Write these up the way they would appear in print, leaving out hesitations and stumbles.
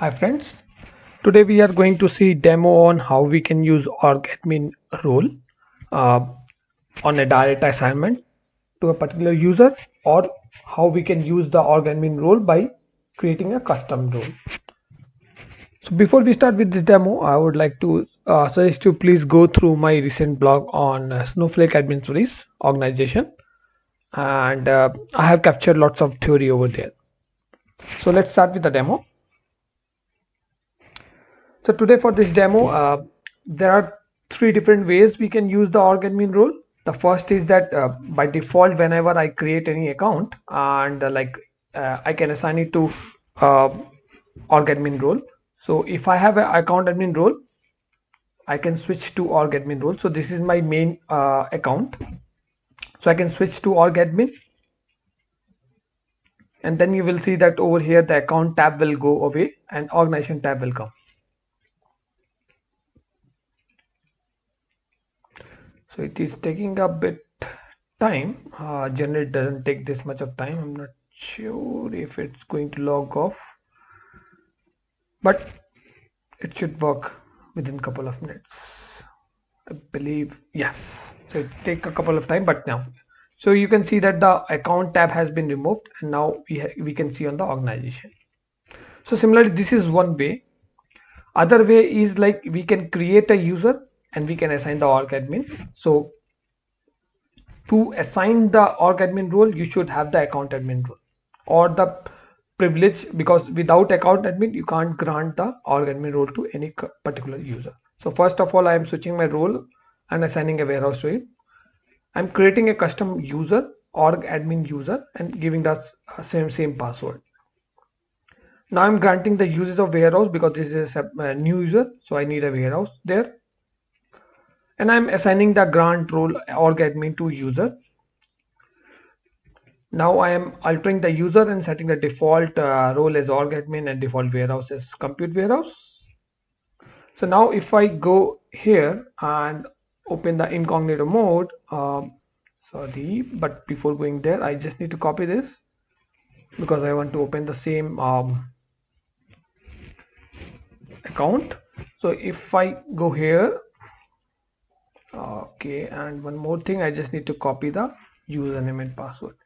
Hi friends, today we are going to see demo on how we can use ORGADMIN role uh, on a direct assignment to a particular user, or how we can use the ORGADMIN role by creating a custom role. So before we start with this demo, I would like to suggest you please go through my recent blog on Snowflake admin stories organization, and I have captured lots of theory over there. So let's start with the demo. So today for this demo, there are three different ways we can use the ORGADMIN role. The first is that by default, whenever I create any account and I can assign it to uh, ORGADMIN role. So if I have an account admin role, I can switch to ORGADMIN role. So this is my main account. So I can switch to ORGADMIN, and then you will see that over here the account tab will go away and organization tab will come. So it is taking a bit time. Generally it doesn't take this much of time. I'm not sure if it's going to log off, but it should work within a couple of minutes, I believe. Yes, so it take a couple of time, but now, so you can see that the account tab has been removed, and now we can see on the organization. So similarly, this is one way. Other way is like we can create a user and we can assign the org admin. So to assign the org admin role, you should have the account admin role or the privilege, because without account admin you can't grant the org admin role to any particular user. So first of all, I am switching my role and assigning a warehouse to it. I'm creating a custom user, org admin user, and giving that same password. Now I'm granting the usage of warehouse because this is a new user, so I need a warehouse there. And I'm assigning the grant role org admin to user. Now I am altering the user and setting the default role as org admin and default warehouse as compute warehouse. So now if I go here and open the incognito mode, sorry, but before going there, I just need to copy this because I want to open the same account. So if I go here, okay, and one more thing, I just need to copy the username and password.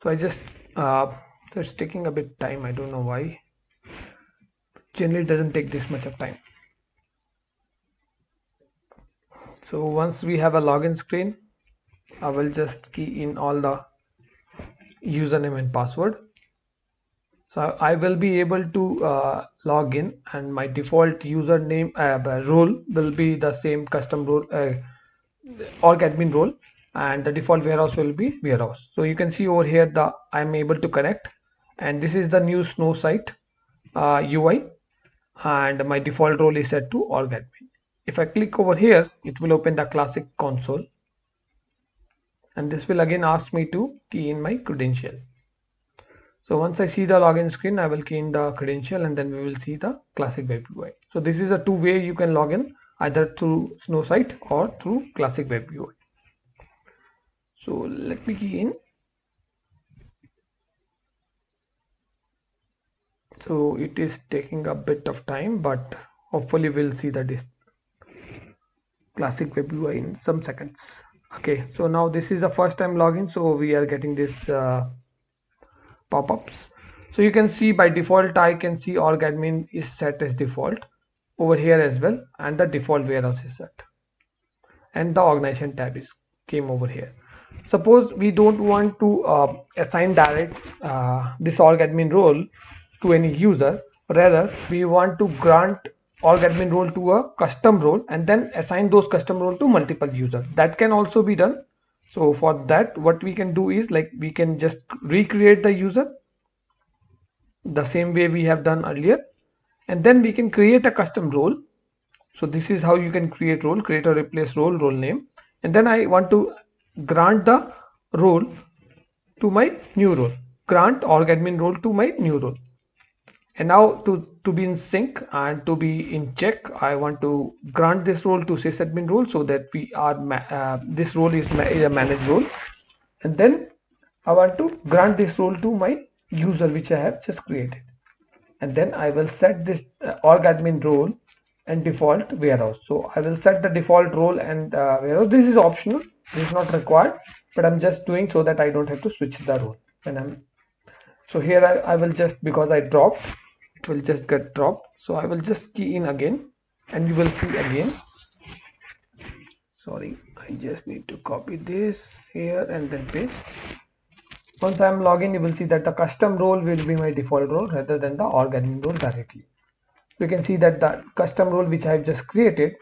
So I just so it's taking a bit time. I don't know why. Generally it doesn't take this much of time. So once we have a login screen, I will just key in all the username and password. So I will be able to log in, and my default username role will be the same custom role org admin role, and the default warehouse will be warehouse. So you can see over here the I'm able to connect, and this is the new Snow site UI, and my default role is set to org admin. If I click over here, it will open the classic console, and this will again ask me to key in my credential. So once I see the login screen, I will key in the credential, and then we will see the classic web UI. So this is a two-way you can log in, either through Snow site or through classic web UI. So let me key in. So it is taking a bit of time, but hopefully we'll see the classic web UI in some seconds. Okay, so now this is the first time login, so we are getting this pop-ups. So you can see by default I can see org admin is set as default over here as well, and the default warehouse is set, and the organization tab is came over here. Suppose we don't want to assign direct this org admin role to any user, rather we want to grant org admin role to a custom role and then assign those custom role to multiple users. That can also be done. So for that, what we can do is like we can just recreate the user the same way we have done earlier, and then we can create a custom role. So this is how you can create role, create or replace role name, and then I want to grant the role to my new role, grant org admin role to my new role. And now to be in sync and to be in check, I want to grant this role to sysadmin role, so that we are this role is a managed role, and then I want to grant this role to my user which I have just created. and then I will set this org-admin role and default warehouse. So I will set the default role and warehouse. This is optional, this is not required, but I'm just doing so that I don't have to switch the role when I'm. So here I will just, because I dropped, it will just get dropped. So I will just key in again, and you will see again. Sorry, I just need to copy this here and then paste. Once I'm logging, you will see that the custom role will be my default role rather than the org-admin role directly. You can see that the custom role which I have just created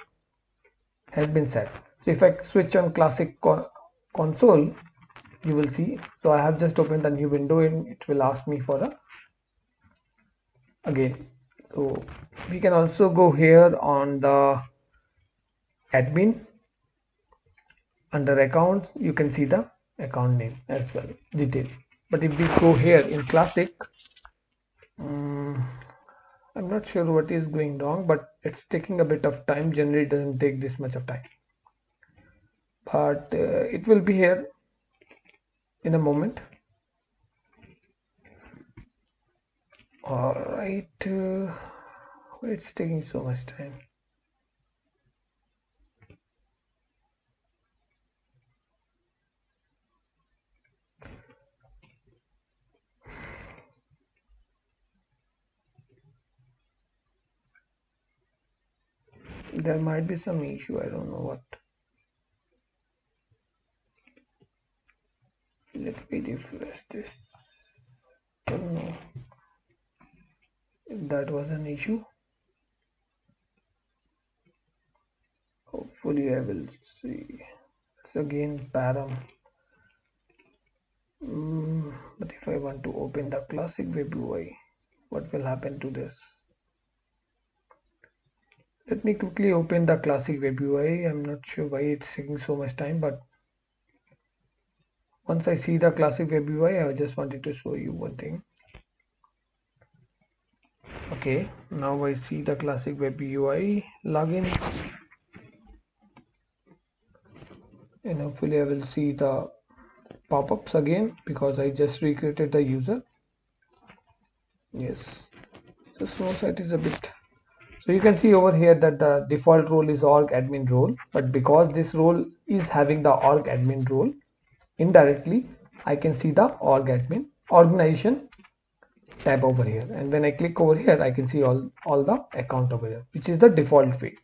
has been set. So if I switch on classic console, you will see. So I have just opened a new window and it will ask me for a again. So we can also go here on the admin. Under accounts, you can see the account name as well, detail. But if we go here in classic, I'm not sure what is going wrong, but it's taking a bit of time. Generally it doesn't take this much of time, but it will be here in a moment. All right, it's taking so much time. There might be some issue, I don't know what. Let me refresh this. Don't know if that was an issue. Hopefully I will see. It's again param. But if I want to open the classic web UI, what will happen to this? Let me quickly open the classic web UI. I'm not sure why it's taking so much time, but once I see the classic web UI, I just wanted to show you one thing. Okay, now I see the classic web UI login, and hopefully I will see the pop-ups again because I just recreated the user. Yes, the slow site is a bit. So you can see over here that the default role is org admin role, but because this role is having the org admin role, indirectly I can see the org admin organization tab over here, and when I click over here I can see all the account over here, which is the default way.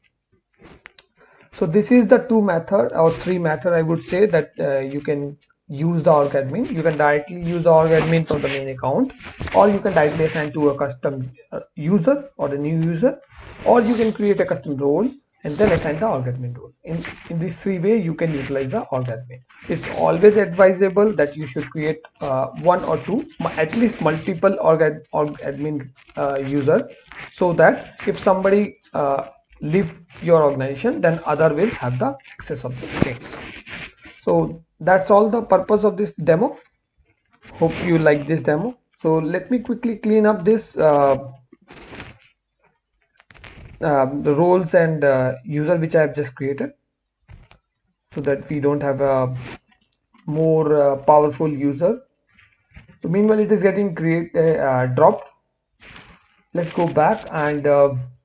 So this is the two method or three method I would say that you can use the org admin. You can directly use the org admin from the main account, or you can directly assign to a custom user or a new user, or you can create a custom role and then assign the org admin role. In these three ways you can utilize the org admin. It's always advisable that you should create one or two, at least multiple org admin user, so that if somebody leave your organization, then other will have the access of the things. So that's all the purpose of this demo. Hope you like this demo. So let me quickly clean up this the roles and user which I have just created, so that we don't have a more powerful user. So meanwhile it is getting dropped. Let's go back, and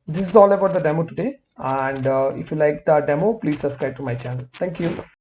this is all about the demo today. And if you like the demo, please subscribe to my channel. Thank you.